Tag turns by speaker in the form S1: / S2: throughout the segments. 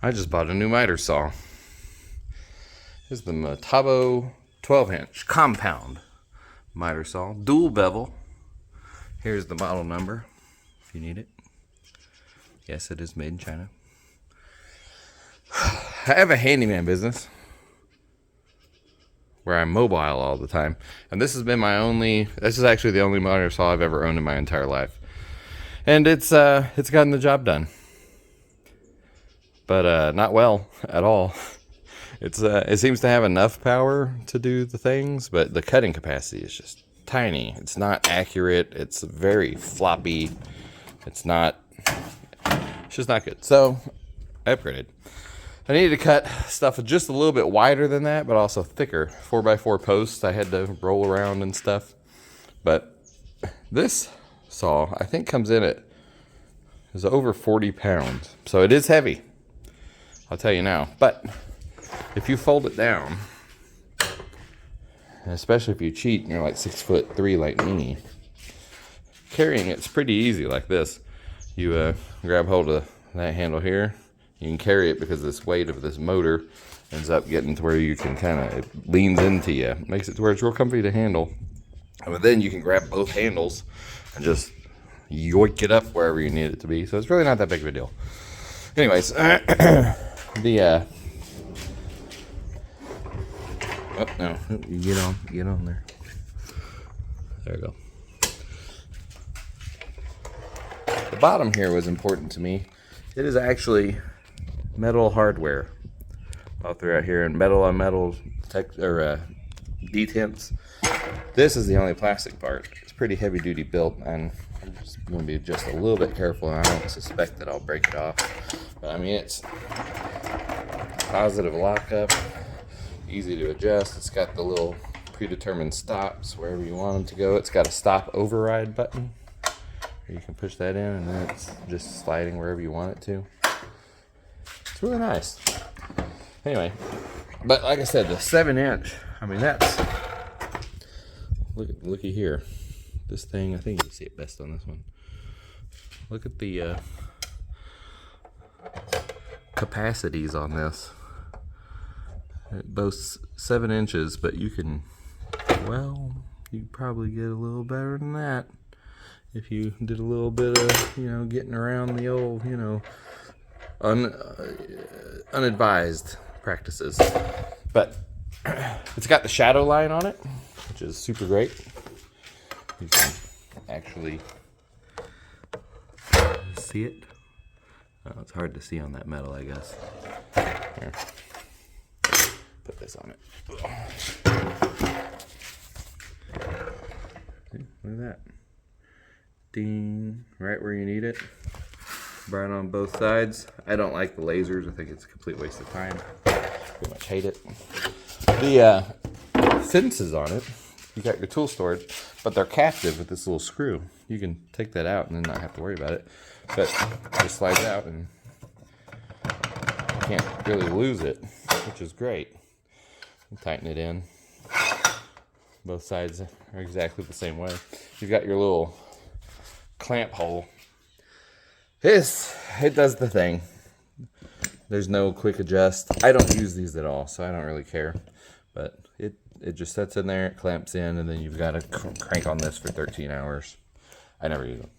S1: I just bought a new miter saw. This is the Metabo 12-inch compound miter saw, dual bevel. Here's the model number if you need it. Yes, it is made in China. I have a handyman business where I'm mobile all the time, and this has been this is actually the only miter saw I've ever owned in my entire life, and it's gotten the job done, but not well at all. It seems to have enough power to do the things, but the cutting capacity is just tiny. It's not accurate. It's very floppy. It's just not good. So I upgraded. I needed to cut stuff just a little bit wider than that, but also thicker. 4x4 posts I had to roll around and stuff. But this saw, I think, comes in at is over 40 pounds. So it is heavy. I'll tell you now. But if you fold it down, and especially if you cheat and you're like 6'3" like me, carrying it's pretty easy like this. You grab hold of that handle here. You can carry it because this weight of this motor ends up getting to where you can it leans into you. Makes it to where it's real comfy to handle. But then you can grab both handles and just yoink it up wherever you need it to be. So it's really not that big of a deal. Anyways, oh no, you get on there. There we go. The bottom here was important to me. It is actually metal hardware all throughout here, and metal on metal detents. This is the only plastic part. It's pretty heavy duty built, and I'm just going to be just a little bit careful. I don't suspect that I'll break it off, but I mean, it's positive lockup, easy to adjust. It's got the little predetermined stops wherever you want them to go. It's got a stop override button. You can push that in, and then it's just sliding wherever you want it to. It's really nice. Anyway, but like I said, the 7-inch, I mean, that's, looky here. This thing, I think you can see it best on this one. Look at the capacities on this. It boasts 7 inches, but you can, well, you could probably get a little better than that if you did a little bit of, getting around the old, unadvised practices. But it's got the shadow line on it, which is super great. You can actually see it. Oh, it's hard to see on that metal, I guess. Here. Put this on it. See, look at that. Ding, right where you need it. Burn on both sides. I don't like the lasers. I think it's a complete waste of time. Pretty much hate it. The fences on it, you got your tool storage, but they're captive with this little screw. You can take that out and then not have to worry about it. But it just slides out and you can't really lose it, which is great. Tighten it in. Both sides are exactly the same way. You've got your little clamp hole. It does the thing. There's no quick adjust. I don't use these at all, so I don't really care. But it just sets in there, it clamps in, and then you've got to crank on this for 13 hours. I never use them.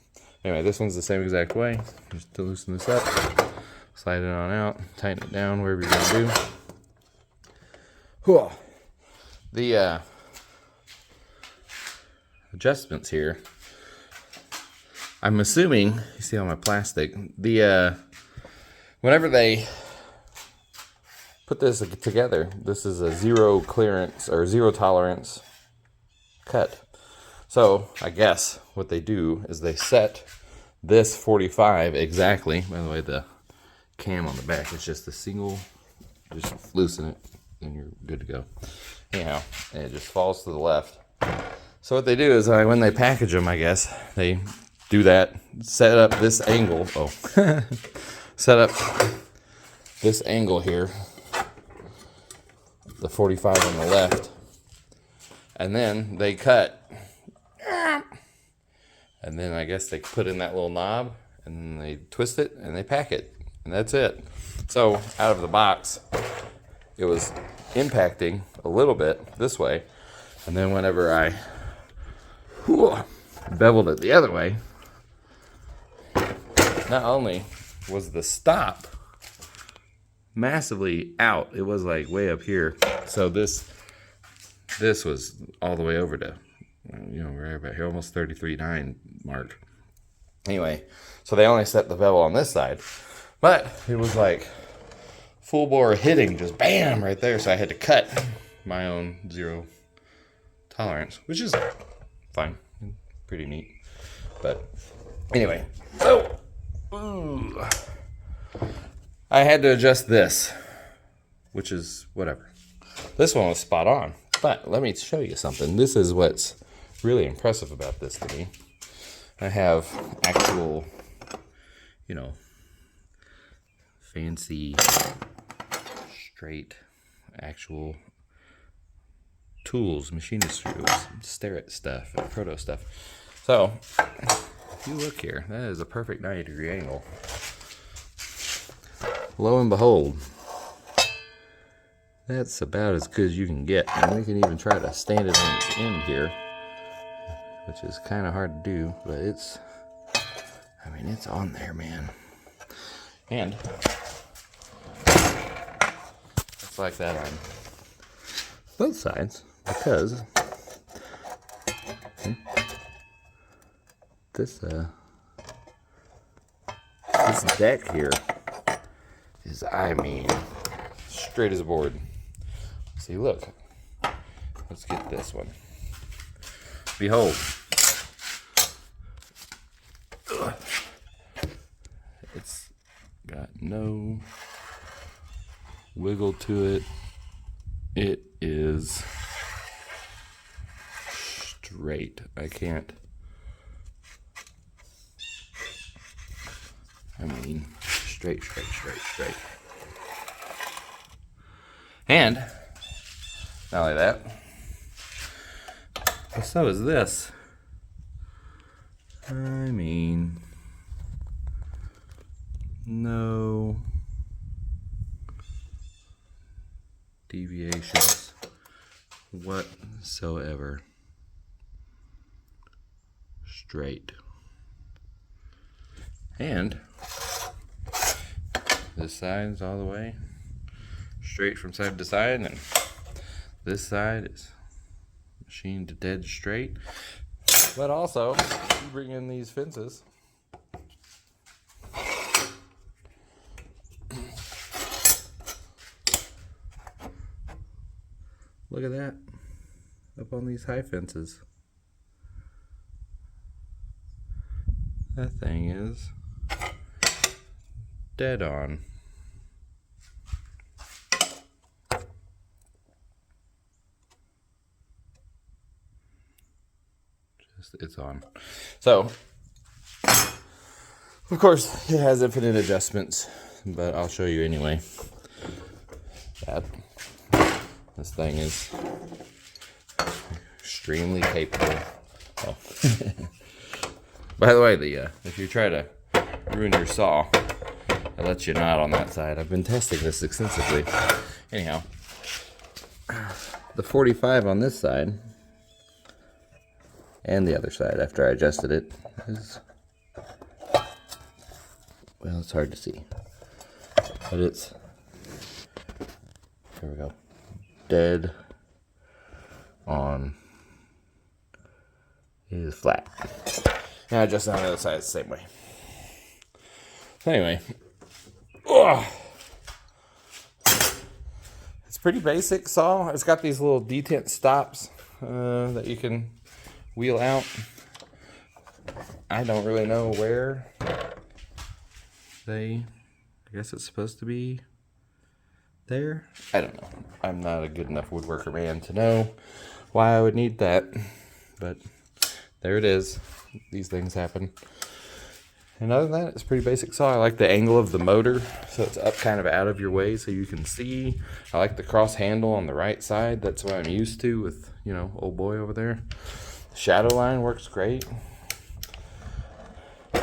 S1: Anyway, this one's the same exact way. Just to loosen this up, slide it on out, tighten it down wherever you're going to do. The adjustments here, I'm assuming, you see all my plastic, whenever they put this together, this is a zero clearance or zero tolerance cut. So I guess what they do is they set this 45 exactly. By the way, the cam on the back is just a single, just loosen it and you're good to go. Anyhow, and it just falls to the left. So what they do is when they package them, I guess, they do that, set up this angle. Set up this angle here, the 45 on the left, and then they cut. And then I guess they put in that little knob, and they twist it, and they pack it. And that's it. So out of the box, it was impacting a little bit this way. And then whenever I beveled it the other way, not only was the stop massively out, it was like way up here. So this was all the way over to, you know, right about here, almost 33.9 mark. Anyway, so they only set the bevel on this side, but it was like full bore hitting, just bam right there. So I had to cut my own zero tolerance, which is fine, pretty neat. But anyway, so I had to adjust this, which is whatever. This one was spot on, but let me show you something. This is what's really impressive about this to me. I have actual, you know, fancy, straight, actual tools, machinist tools, Starrett stuff, and proto stuff. So, if you look here, that is a perfect 90-degree angle. Lo and behold, that's about as good as you can get. And we can even try to stand it on its end here, which is kind of hard to do, but it's, I mean, it's on there, man. And it's like that on both sides, because this deck here is, I mean, straight as a board. See, look. Let's get this one. Behold. It's got no wiggle to it. It is straight. I can't. I mean, straight. And not only that, but so is this. I mean, no deviations whatsoever. Straight. And this side is all the way straight from side to side, and this side is machined to dead straight. But also, you bring in these fences. Look at that, up on these high fences. That thing is dead on. It's on. So, of course, it has infinite adjustments, but I'll show you anyway. That this thing is extremely capable. Oh. By the way, if you try to ruin your saw, it lets you not on that side. I've been testing this extensively. Anyhow, the 45 on this side and the other side, after I adjusted it, is, well, it's hard to see, but it's, there we go, dead on. It is flat. Now adjust on the other side the same way. Anyway, it's pretty basic saw. It's got these little detent stops that you can wheel out. I don't really know where I guess it's supposed to be there. I don't know. I'm not a good enough woodworker man to know why I would need that, but there it is. These things happen. And other than that, it's pretty basic saw. I like the angle of the motor, so it's up kind of out of your way so you can see. I like the cross handle on the right side. That's what I'm used to with, you know, old boy over there. Shadow line works great.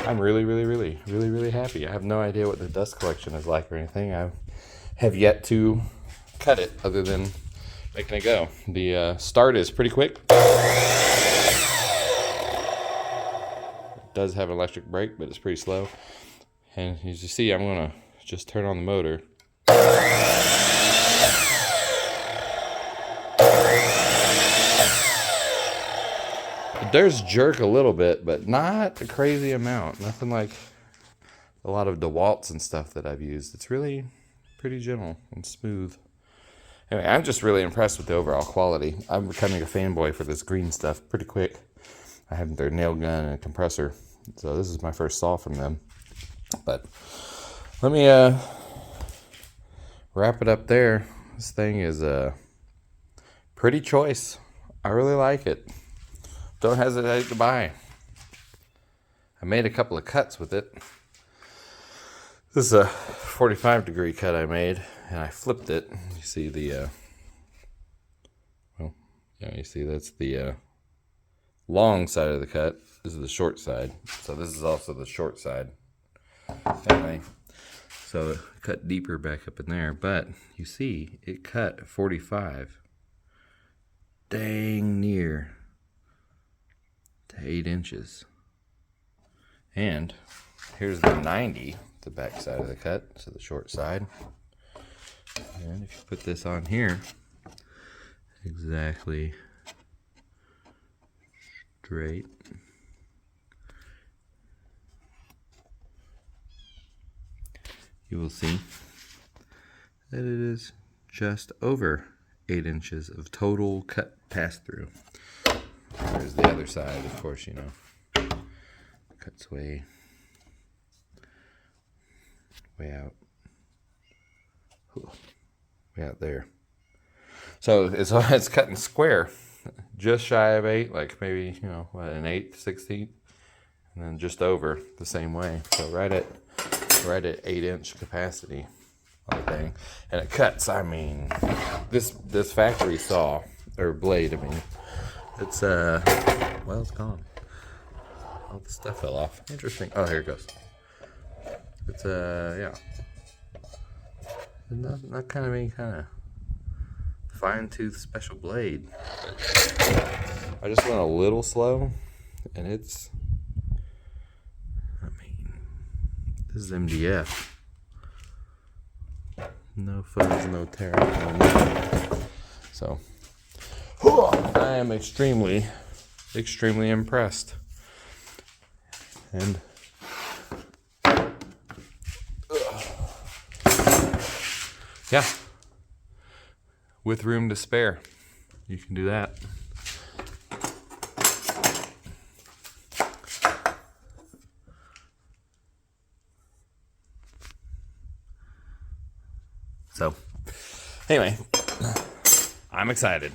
S1: I'm really happy. I have no idea what the dust collection is like or anything. I have yet to cut it other than making it go. The start is pretty quick. It does have an electric brake, but it's pretty slow. And as you see, I'm gonna just turn on the motor. It does jerk a little bit, but not a crazy amount. Nothing like a lot of DeWalt's and stuff that I've used. It's really pretty gentle and smooth. Anyway, I'm just really impressed with the overall quality. I'm becoming a fanboy for this green stuff pretty quick. I have their nail gun and a compressor, so this is my first saw from them. But let me wrap it up there. This thing is a pretty choice. I really like it. Don't hesitate to buy. I made a couple of cuts with it. This is a 45-degree cut I made, and I flipped it. You see the, you see that's the long side of the cut. This is the short side. So this is also the short side. Anyway, so it cut deeper back up in there, but you see it cut 45 dang near to 8 inches. And here's the 90, the back side of the cut, so the short side. And if you put this on here, exactly straight, you will see that it is just over 8 inches of total cut pass through. There's the other side, of course, you know, cuts way out, way out there. So it's cutting square, just shy of 8, like maybe, you know, what, an 1/8, 1/16, and then just over the same way. So right at 8-inch capacity on the thing, and it cuts. I mean, this factory saw or blade. I mean, it's well, it's gone. All the stuff fell off. Interesting. Oh, here it goes. It's yeah, not kind of any kind of fine-tooth special blade. I just went a little slow, and it's, I mean, this is MDF. No fuzz, no tear, no nothing. So I am extremely impressed. And yeah, with room to spare, you can do that. So anyway, I'm excited.